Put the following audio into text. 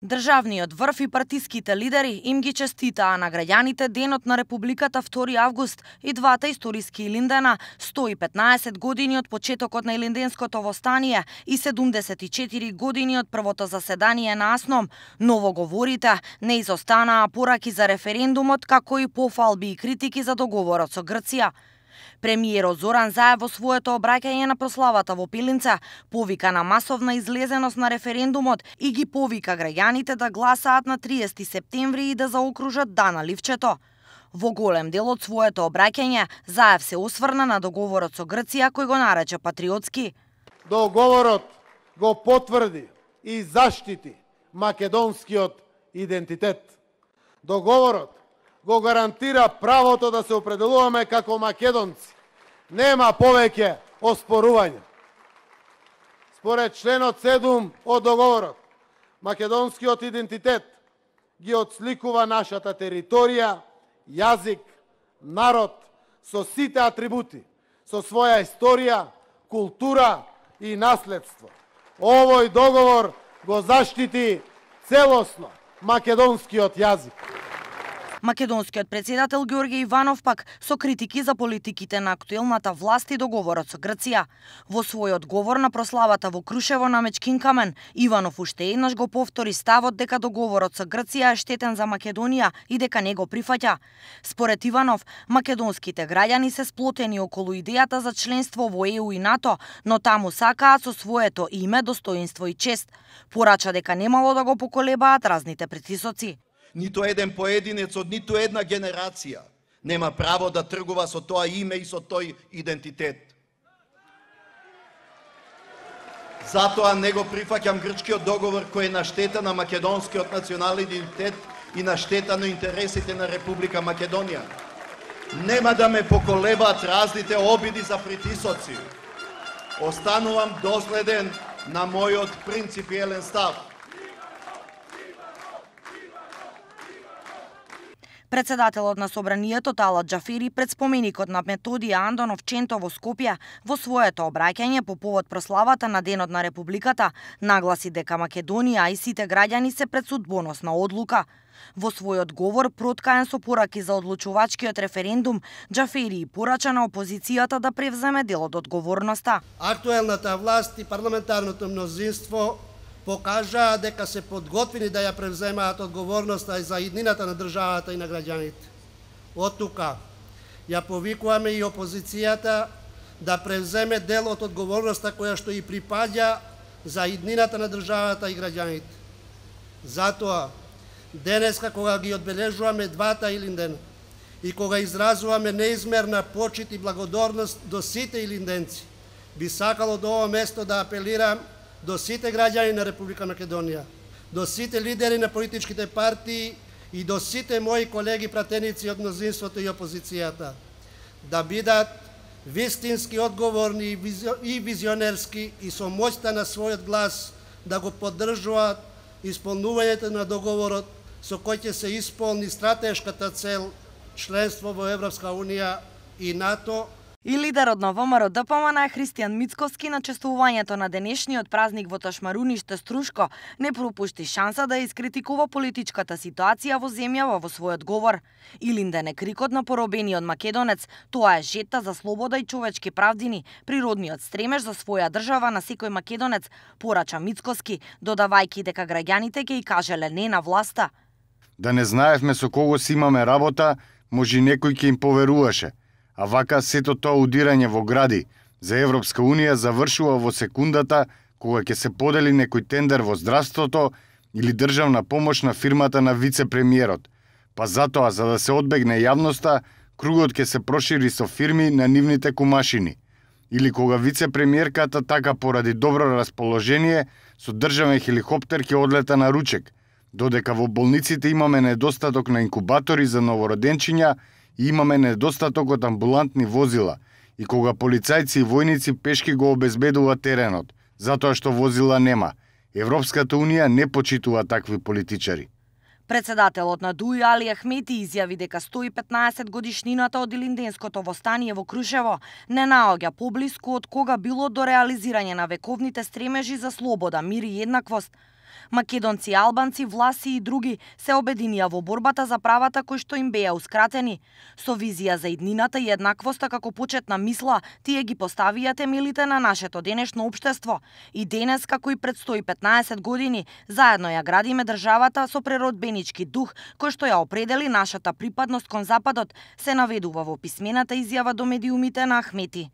Државниот врв и партиските лидери им ги честитаа на граѓаните денот на Републиката 2 август и двата историски Илиндена, 115 години од почетокот на Илинденското востание и 74 години од првото заседание на АСНОМ. Новоговорите не изостанаа пораки за референдумот, како и пофалби и критики за договорот со Грција. Премиерот Зоран Заев во своето обраќање на прославата во Пилинце повика на масовна излезеност на референдумот и ги повика граѓаните да гласаат на 30 септември и да заокружат Дана Ливчето. Во голем дел од своето обраќање Заев се осврна на договорот со Грција кој го нарече патриотски. Договорот го потврди и заштити македонскиот идентитет. Договорот го гарантира правото да се определуваме како македонци. Нема повеќе оспорување. Според членот 7 од договорот, македонскиот идентитет ги отсликува нашата територија, јазик, народ со сите атрибути, со своја историја, култура и наследство. Овој договор го заштити целосно македонскиот јазик. Македонскиот председател Ѓорѓе Иванов пак со критики за политиките на актуелната власт и договорот со Грција. Во својот говор на прославата во Крушево на Мечкин камен, Иванов уште еднаш го повтори ставот дека договорот со Грција е штетен за Македонија и дека не го прифаќа. Според Иванов, македонските граѓани се сплотени околу идејата за членство во ЕУ и НАТО, но таму сакаат со своето име, достоинство и чест. Порача дека немало да го поколебаат разните притисоци. Ниту еден поединец од ниту една генерација нема право да тргува со тоа име и со тој идентитет. Затоа не го прифаќам грчкиот договор кој е на штета на македонскиот национален идентитет и на штета на интересите на Република Македонија. Нема да ме поколебаат разните обиди за притисоци. Останувам доследен на мојот принципиелен став. Председателот на Собранието Талат Џафери пред споменикот на Методија Андонов Ченто во Скопје во своето обраќање по повод прославата на Денот на Републиката нагласи дека Македонија и сите граѓани се пред судбоносна одлука. Во својот говор проткаен со пораки за одлучувачкиот референдум, Џафери порача на опозицијата да превземе дел од одговорноста. Актуелната власт и парламентарното мнозинство покажаа дека се подготвени да ја превземаат одговорноста за иднината на државата и на граѓаните. Од тука ја повикуваме и опозицијата да превземе дел од одговорноста која што и припаѓа за иднината на државата и граѓаните. Затоа, денеска кога ги одбележуваме двата Илиндена и кога изразуваме неизмерна почит и благодарност до сите илинденци, би сакало до ова место да апелирам до сите граѓани на Република Македонија, до сите лидери на политичките партии и до сите мои колеги пратеници од мнозинството и опозицијата, да бидат вистински одговорни и визионерски и со моќта на својот глас да го поддржуваат исполнувањето на договорот со кој ќе се исполни стратешката цел членство во Европска Унија и НАТО. И лидерот на ВМРО ДПМН Христијан Мицковски на чествувањето на денешниот празник во Ташмаруниште Струшко не пропушти шанса да искритикува политичката ситуација во земјава во својот говор. Илинден е крикот на поробениот македонец, тоа е жета за слобода и човечки правдини, природниот стремеж за своја држава на секој македонец, порача Мицковски, додавајќи дека граѓаните ќе и кажеле не на власта. Да не знаевме со кого си имаме работа, може некој ќе им поверуваше. А вака сето тоа удирање во гради за Европска Унија завршува во секундата кога ќе се подели некој тендер во здравството или државна помош на фирмата на вице-премиерот. Па затоа, за да се одбегне јавноста, кругот ќе се прошири со фирми на нивните кумашини. Или кога вице-премиерката така поради добро расположение со државен хеликоптер ќе одлета на ручек, додека во болниците имаме недостаток на инкубатори за новороденчиња и имаме недостаток од амбулантни возила, и кога полицајци и војници пешки го обезбедуваат теренот, затоа што возила нема. Европската Унија не почитува такви политичари. Председателот на ДУИ Али Ахмети изјави дека 115 годишнината од Илинденското востание во Крушево не наоѓа поблиску од кога било до реализирање на вековните стремежи за слобода, мир и еднаквост. Македонци, албанци, власи и други се обединија во борбата за правата кои што им беаускратени. Со визија за иднината и еднаквоста како почетна мисла, тие ги поставија темелите на нашето денешно општество. И денес, како и пред 115 години, заедно ја градиме државата со преродбенички дух кој што ја определи нашата припадност кон Западот, се наведува во писмената изјава до медиумите на Ахмети.